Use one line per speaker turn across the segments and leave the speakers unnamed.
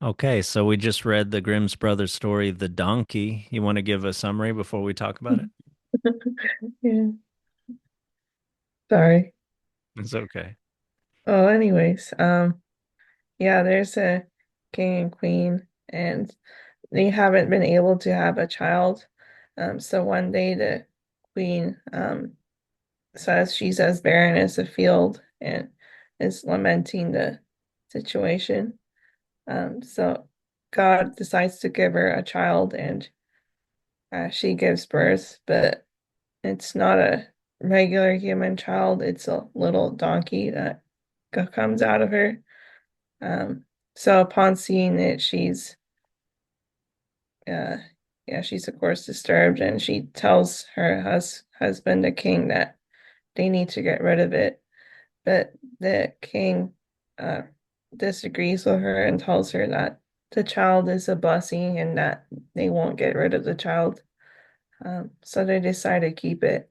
Okay, so we just read the Grimm's Brothers story, The Donkey. You want to give a summary before we talk about it?
Yeah, sorry.
It's okay.
Oh, anyways, yeah, there's a king and queen, and they haven't been able to have a child. So one day the queen says she's as barren as a field and is lamenting the situation. So God decides to give her a child, and she gives birth, but it's not a regular human child. It's a little donkey that comes out of her. Um, so upon seeing it, uh, yeah, she's of course disturbed, and she tells her husband, the king, that they need to get rid of it. But the king uh, disagrees with her and tells her that the child is a blessing and that they won't get rid of the child. So they decide to keep it.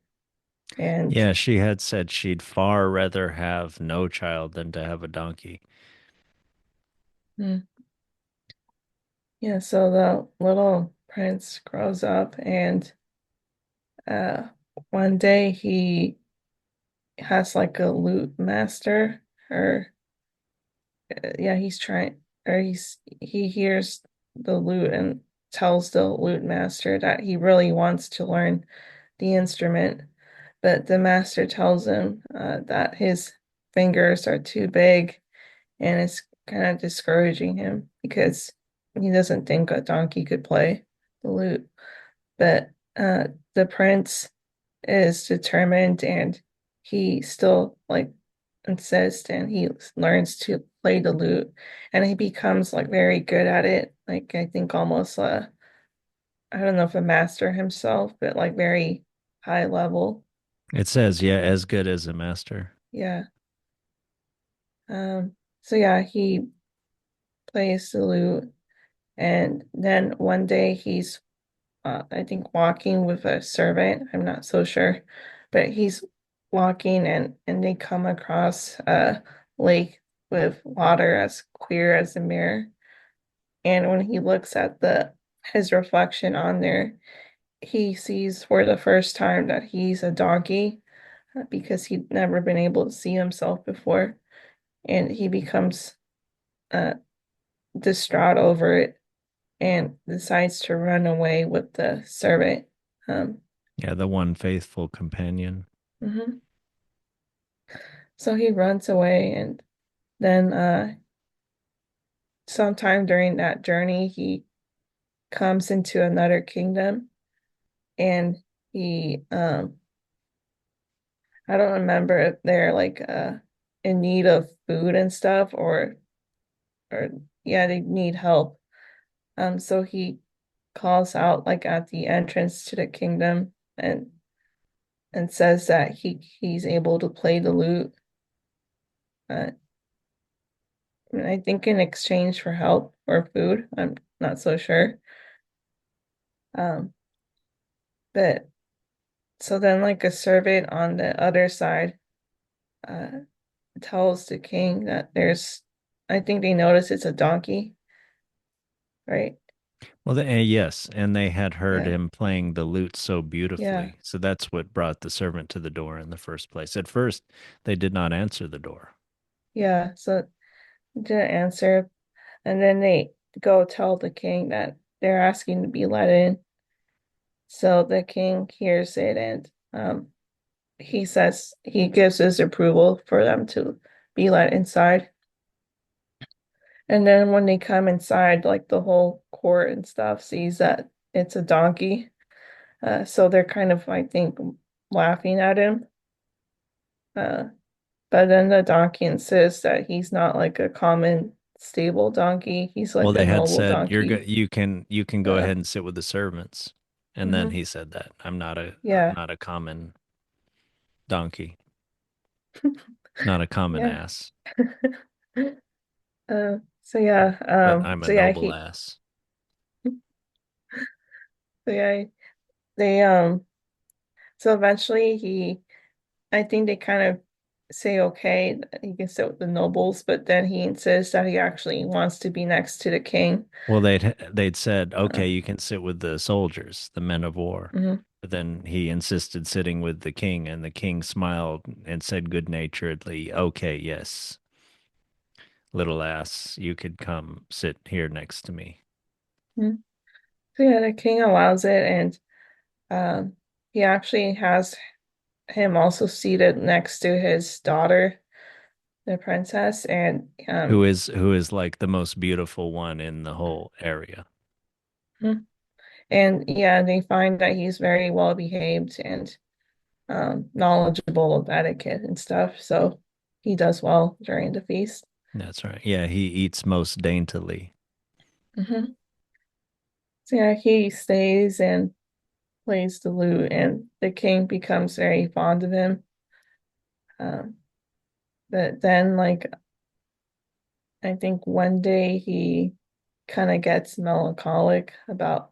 And
Yeah, she had said she'd far rather have no child than to have a donkey.
mm, yeah, so the little prince grows up, and uh, one day he has like a lute master, or yeah, he's trying, or he hears the lute and tells the lute master that he really wants to learn the instrument, but the master tells him that his fingers are too big, and it's kind of discouraging him because he doesn't think a donkey could play the lute. But the prince is determined, and he still like insists, and he learns to play the lute, and he becomes like very good at it. Like I think almost I don't know if a master himself, but like very high level.
It says, yeah,
Um,
as good as a master.
yeah. So yeah, he plays the lute, and then one day he's I think walking with a servant. I'm not so sure, but he's walking, and they come across a lake with water as clear as a mirror. And when he looks at the his reflection on there, he sees for the first time that he's a donkey because he'd never been able to see himself before, and he becomes uh, distraught over it and decides to run away with the servant. Um,
Yeah, the one faithful companion.
mhm. So he runs away, and then sometime during that journey, he comes into another kingdom, and he I don't remember if they're like in need of food and stuff, or yeah, they need help. So he calls out like at the entrance to the kingdom, and says that he's able to play the lute. Uh, and I think in exchange for help or food. I'm not so sure. Um, but so then like a servant on the other side uh tells the king that there's, I think they notice it's a donkey, right?
Well, yes, and they had heard
Yeah.
him playing the lute so
Yeah.
beautifully. So that's what brought the servant to the door in the first place. At first, they did not answer the door.
Yeah. So didn't answer. And then they go tell the king that they're asking to be let in. So the king hears it, and he says he gives his approval for them to be let inside. And then when they come inside, like the whole court and stuff sees that it's a donkey. So they're kind of, I think, laughing at him. Uh, but then the donkey insists that he's not like a common stable donkey. He's
Well,
like a
they had
noble
said
donkey.
you can go
Uh,
ahead and sit with the servants. And then
mhm.
he said that I'm
Yeah.
not a common donkey, not a common
Yeah.
ass,
So yeah,
but I'm a noble ass.
so yeah, they so eventually I think they kind of say okay, he can sit with the nobles, but then he insists that he actually wants to be next to the king.
Well, they'd said,
Uh,
okay, you can sit with the soldiers, the men of war.
mhm,
But then he insisted sitting with the king, and the king smiled and said good-naturedly, okay, yes, little ass, you could come sit here next to me.
mhm. So yeah, the king allows it, and um, he actually has him also seated next to his daughter, the princess, and
Who is like the most beautiful one in the whole area.
mhm. And yeah, they find that he's very well behaved and knowledgeable of etiquette and stuff. So he does well during the feast.
That's right. Yeah, he eats most daintily.
Hmm. So yeah, he stays and plays the lute, and the king becomes very fond of him. Um, but then, like, I think one day he kind of gets melancholic about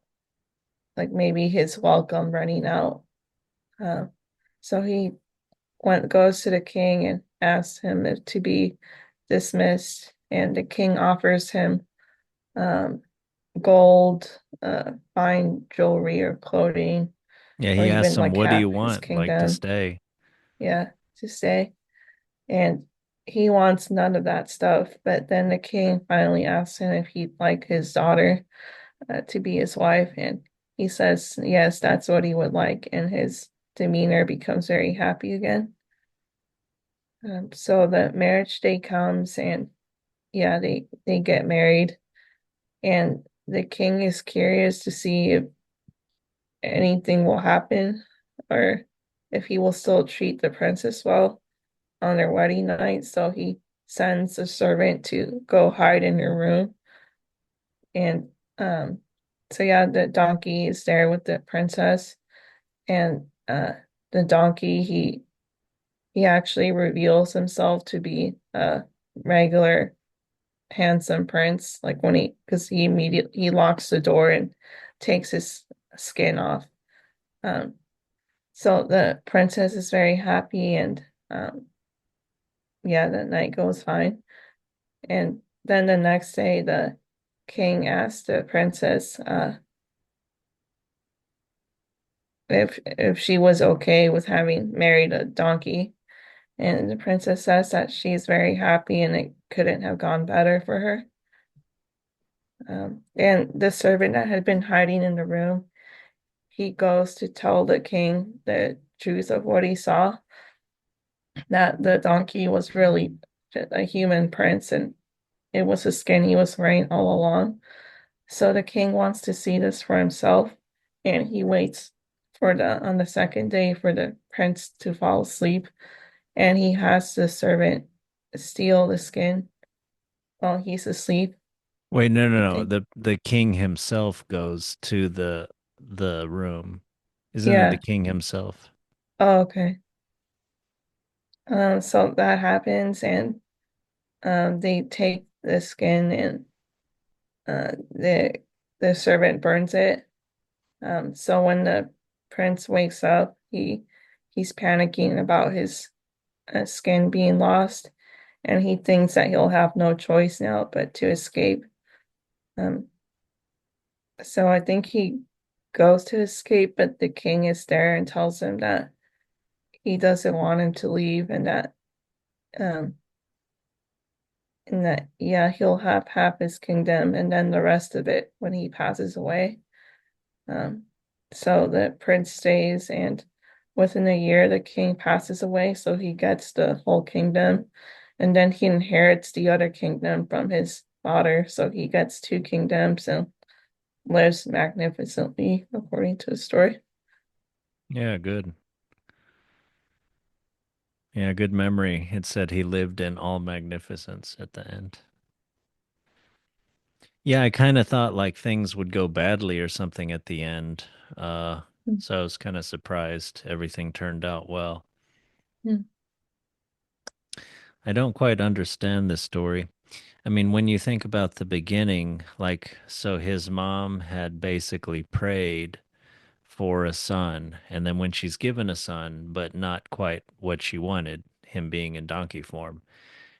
like maybe his welcome running out. Uh, so he goes to the king and asks him if to be dismissed, and the king offers him um, gold, fine jewelry or clothing,
Yeah,
or
he asked
even
him,
like
what do you
half his
want, like to
kingdom.
stay?
Yeah, to stay. And he wants none of that stuff. But then the king finally asks him if he'd like his daughter to be his wife, and he says yes, that's what he would like, and his demeanor becomes very happy again. So the marriage day comes, and yeah, they get married, and the king is curious to see if anything will happen or if he will still treat the princess well on their wedding night. So he sends a servant to go hide in her room. And so yeah, the donkey is there with the princess, and the donkey he actually reveals himself to be a regular handsome prince, like when he because he immediately he locks the door and takes his skin off. Um, so the princess is very happy, and yeah, the night goes fine. And then the next day, the king asks the princess if she was okay with having married a donkey, and the princess says that she's very happy and it couldn't have gone better for her. And the servant that had been hiding in the room, he goes to tell the king the truth of what he saw, that the donkey was really a human prince and it was the skin he was wearing all along. So the king wants to see this for himself, and he waits for the on the second day for the prince to fall asleep, and he has the servant steal the skin while he's asleep,
Wait, no, no,
I
no.
think.
The king himself goes to the room. Isn't it the
Yeah.
king himself?
Oh, okay. So that happens, and they take the skin, and the servant burns it. So when the prince wakes up, he's panicking about his skin being lost, and he thinks that he'll have no choice now but to escape. Um, so I think he goes to escape, but the king is there and tells him that he doesn't want him to leave, um, and that yeah, he'll have half his kingdom and then the rest of it when he passes away. Um, so the prince stays, and within a year, the king passes away, so he gets the whole kingdom, and then he inherits the other kingdom from his father. So he gets two kingdoms and lives magnificently, according to the story.
Yeah, good. Yeah, good memory. It said he lived in all magnificence at the end. Yeah, I kind of thought like things would go badly or something at the end. Uh, so I was kind of surprised everything turned out well.
Mhm.
I don't quite understand this story. I mean, when you think about the beginning, like, so his mom had basically prayed for a son, and then when she's given a son, but not quite what she wanted, him being in donkey form.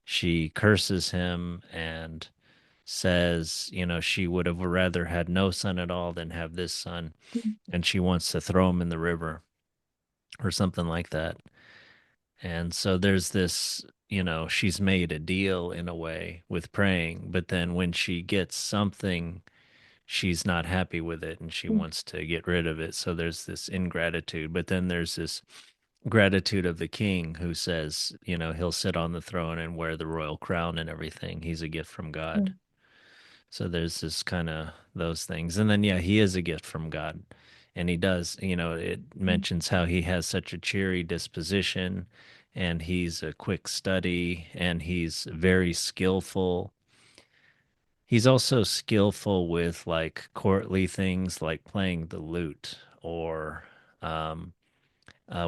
She curses him and says, she would have rather had no son at all than have this son, and she wants to throw him in the river or something like that. And so there's this, she's made a deal in a way with praying, but then when she gets something, she's not happy with it and she wants to get rid of it. So there's this ingratitude, but then there's this gratitude of the king who says, he'll sit on the throne and wear the royal crown and everything. He's a gift from God. So there's this kind of those things. And then, yeah, he is a gift from God. And he does, it mentions how he has such a cheery disposition and he's a quick study and he's very skillful. He's also skillful with like courtly things like playing the lute or um,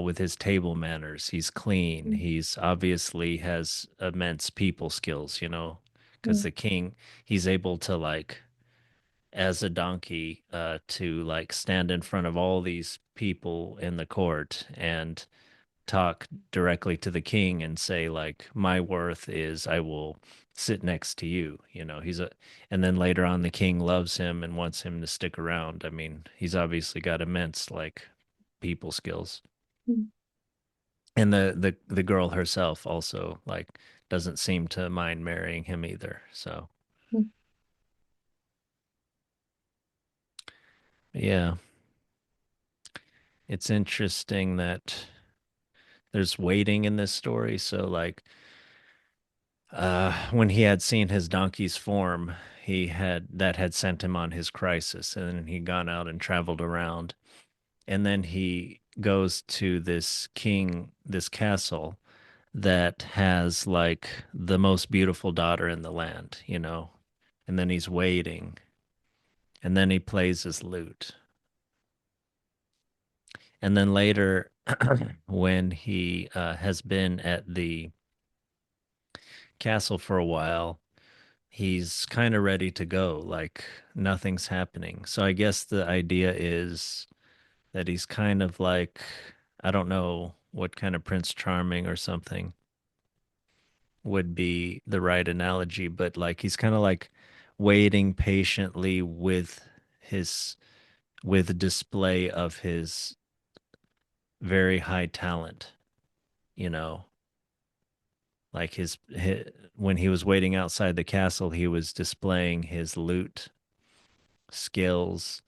with his table manners. He's clean. He's obviously has immense people skills, because the king, he's able to like as a donkey to like stand in front of all these people in the court and talk directly to the king and say like my worth is I will sit next to you. He's a and then later on the king loves him and wants him to stick around. I mean, he's obviously got immense like people skills. And the girl herself also like doesn't seem to mind marrying him either. So, yeah, it's interesting that there's waiting in this story. So like when he had seen his donkey's form, he had sent him on his crisis, and then he'd gone out and traveled around, and then he goes to this castle that has like the most beautiful daughter in the land, and then he's waiting, and then he plays his lute, and then later, when he has been at the castle for a while, he's kind of ready to go, like nothing's happening. So I guess the idea is that he's kind of like, I don't know what kind of Prince Charming or something would be the right analogy, but like he's kind of like waiting patiently his with display of his very high talent, you know, like his when he was waiting outside the castle, he was displaying his lute skills,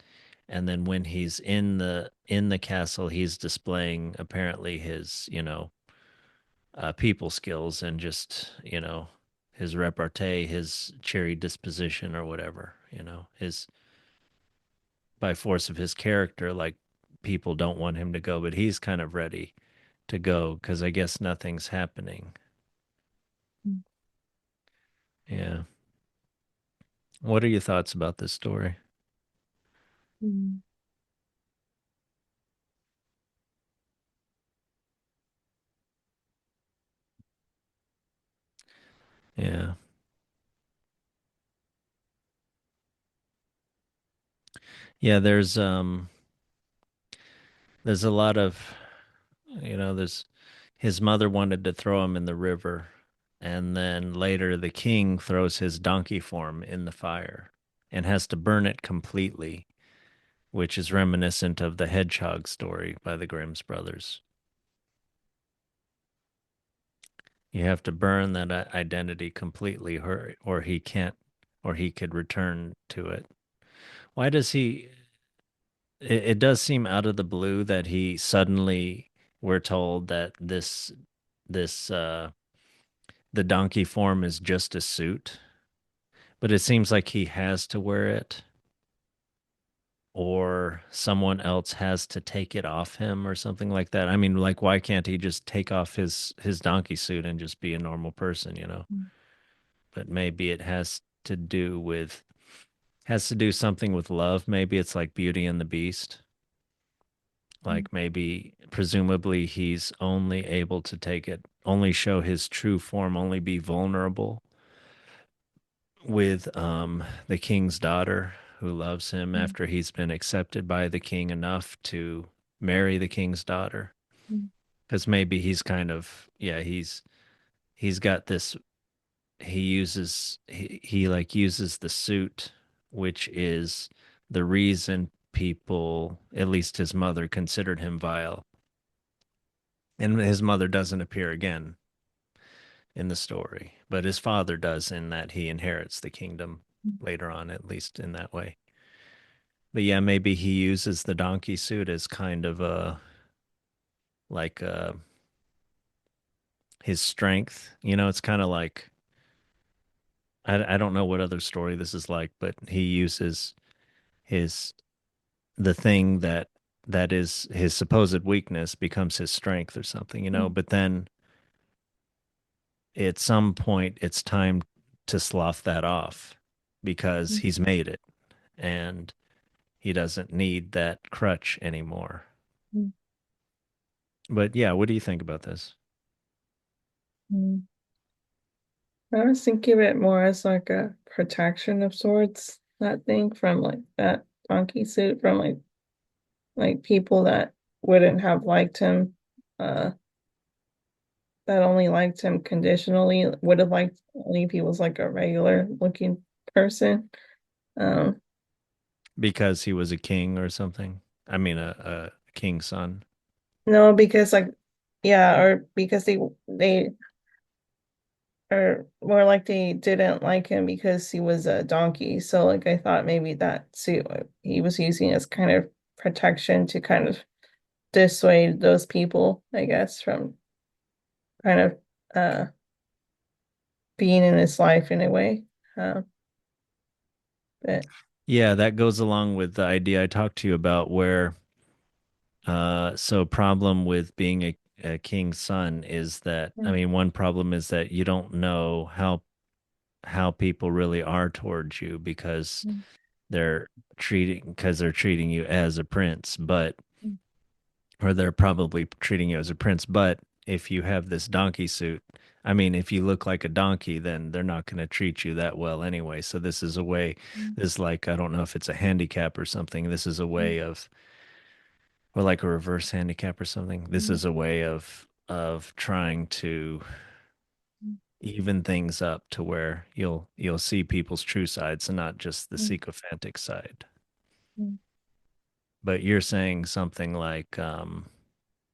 and then when he's in the castle, he's displaying apparently his people skills and just his repartee, his cheery disposition or whatever, his by force of his character, like people don't want him to go, but he's kind of ready to go because I guess nothing's happening. Yeah. What are your thoughts about this story? Yeah. Yeah, there's a lot of there's his mother wanted to throw him in the river, and then later the king throws his donkey form in the fire and has to burn it completely, which is reminiscent of the hedgehog story by the Grimm's brothers. You have to burn that identity completely, or he can't, or he could return to it. Why does he? It does seem out of the blue that he suddenly we're told that this the donkey form is just a suit, but it seems like he has to wear it or someone else has to take it off him or something like that. I mean, like why can't he just take off his donkey suit and just be a normal person? But maybe it has to do something with love. Maybe it's like Beauty and the Beast. Like maybe presumably he's only able to take it, only show his true form, only be vulnerable with the king's daughter who loves him
Mm,
after he's been accepted by the king enough to marry the king's daughter.
mm,
Because maybe he's kind of, yeah, he's got this, he like uses the suit, which is the reason people, at least his mother, considered him vile. And his mother doesn't appear again in the story, but his father does, in that he inherits the kingdom later on, at least in that way. But yeah, maybe he uses the donkey suit as kind of a, like his strength. It's kind of like, I don't know what other story this is like, but he uses his the thing that is his supposed weakness becomes his strength or something. But then at some point it's time to slough that off because he's made it and he doesn't need that crutch anymore. But yeah, what do you think about this?
I was thinking of it more as like a protection of sorts, that thing from like that donkey suit from like people that wouldn't have liked him, uh, that only liked him conditionally, would have liked only if he was like a regular looking person. Um,
Because he was a king or something? I mean, a king's son.
no, because like yeah, or because they or more like they didn't like him because he was a donkey. So like I thought maybe that suit he was using as kind of protection to kind of dissuade those people, I guess, from kind of being in his life in a way. Uh, but
Yeah, that goes along with the idea I talked to you about where so problem with being a king's son is that, I
mm,
mean, one problem is that you don't know how people really are towards you because
mm,
they're treating you as a prince, but
mm,
or they're probably treating you as a prince, but if you have this donkey suit, I mean, if you look like a donkey, then they're not going to treat you that well anyway. So this is a way,
mm,
this is like, I don't know if it's a handicap or something. This is a
mm,
way of, or like a reverse handicap or something. This
mm,
is a way of trying to
mm,
even things up to where you'll see people's true sides and not just the
mm,
sycophantic side.
mm,
But you're saying something like,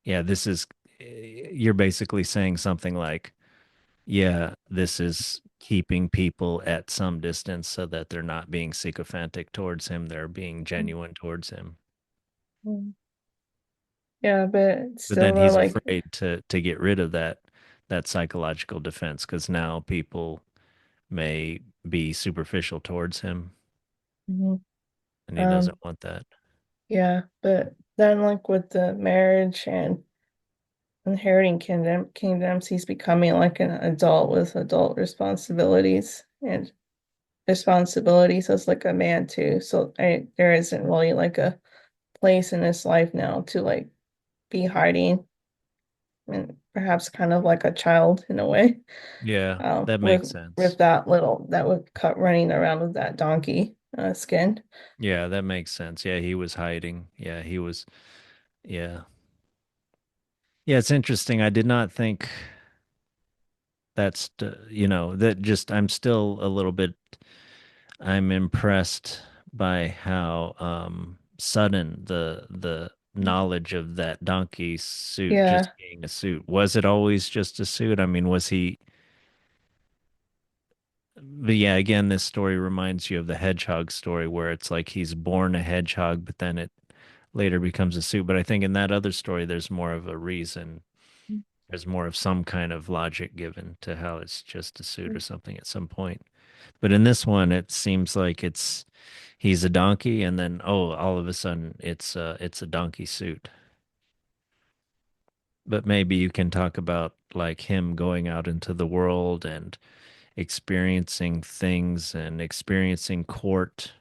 yeah, this is, you're basically saying something like, yeah, this is keeping people at some distance so that they're not being sycophantic towards him, they're being
mm,
genuine towards him.
mm. Yeah, but it's
But
still
then he's
like
afraid to get rid of that psychological defense because now people may be superficial towards him
mhm.
and he
um
doesn't want that.
yeah, but then like with the marriage and inheriting kingdoms, he's becoming like an adult with adult responsibilities as like a man too. So there isn't really like a place in his life now to like be hiding and perhaps kind of like a child in a way.
Yeah, that
With
makes sense.
that little that would cut running around with that donkey skin.
Yeah, that makes sense. Yeah, he was hiding. Yeah, he was. Yeah. Yeah, it's interesting. I did not think that just, I'm still a little bit, I'm impressed by how sudden the knowledge of that donkey suit just
Yeah.
being a suit. Was it always just a suit? I mean, was he, but yeah, again, this story reminds you of the hedgehog story where it's like he's born a hedgehog, but then it later becomes a suit. But I think in that other story, there's more of a reason. There's more of some kind of logic given to how it's just a suit or something at some point. But in this one, it seems like he's a donkey, and then all of a sudden it's a donkey suit. But maybe you can talk about like him going out into the world and experiencing things and experiencing court,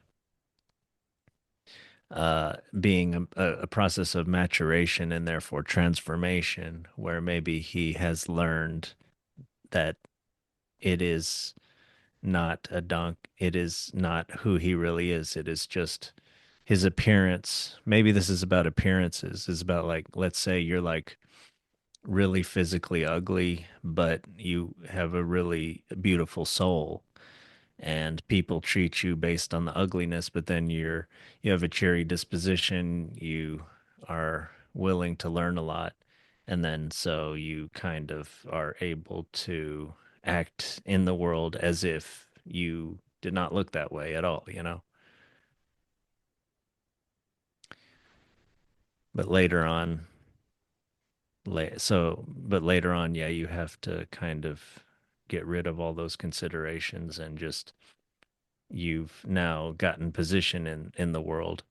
being a process of maturation and therefore transformation, where maybe he has learned that it is not a donk, it is not who he really is. It is just his appearance. Maybe this is about appearances. Is about like, let's say you're like really physically ugly, but you have a really beautiful soul, and people treat you based on the ugliness, but then you have a cheery disposition, you are willing to learn a lot, and then so you kind of are able to act in the world as if you did not look that way at all, you know. But later on, but later on, yeah, you have to kind of get rid of all those considerations and just you've now gotten position in the world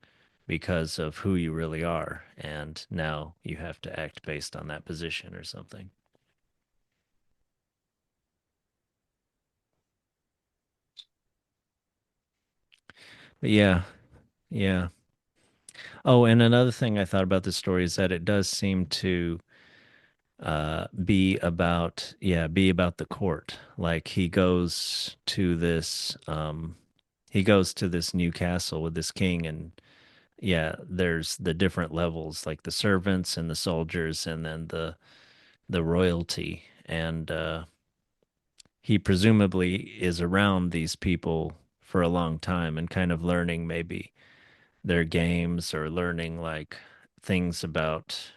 because of who you really are, and now you have to act based on that position or something. But yeah, yeah. Oh, and another thing I thought about this story is that it does seem to be about the court. Like he goes to this new castle with this king, and yeah, there's the different levels, like the servants and the soldiers, and then the royalty. And he presumably is around these people for a long time and kind of learning maybe their games or learning like things about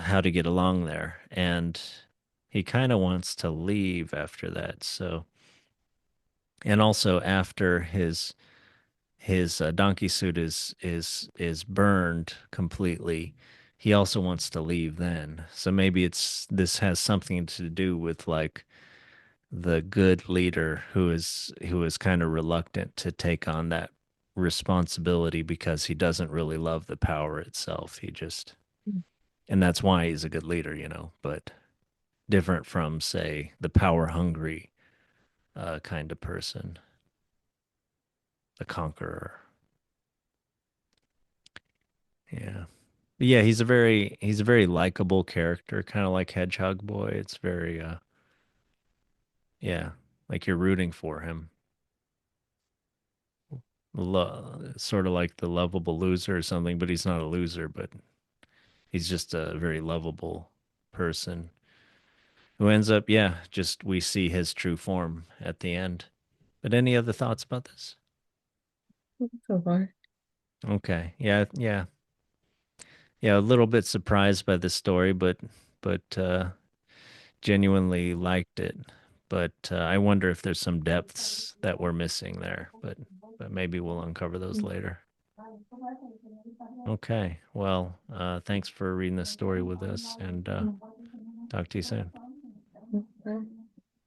how to get along there. And he kind of wants to leave after that. So, and also after his donkey suit is burned completely, he also wants to leave then. So maybe it's this has something to do with like the good leader who is kind of reluctant to take on that responsibility because he doesn't really love the power itself. He just and that's why he's a good leader, you know, but different from say the power hungry kind of person, the conqueror. Yeah. But yeah, he's a very likable character, kind of like Hedgehog Boy. It's very yeah, like you're rooting for him. Sort of like the lovable loser or something, but he's not a loser, but he's just a very lovable person who ends up, yeah, just we see his true form at the end. But any other thoughts about this?
So far.
Okay. Yeah, yeah. Yeah, a little bit surprised by the story, but genuinely liked it. But I wonder if there's some depths that we're missing there, but maybe we'll uncover those later. Okay. Well, thanks for reading this story with us, and talk to you soon.
Okay.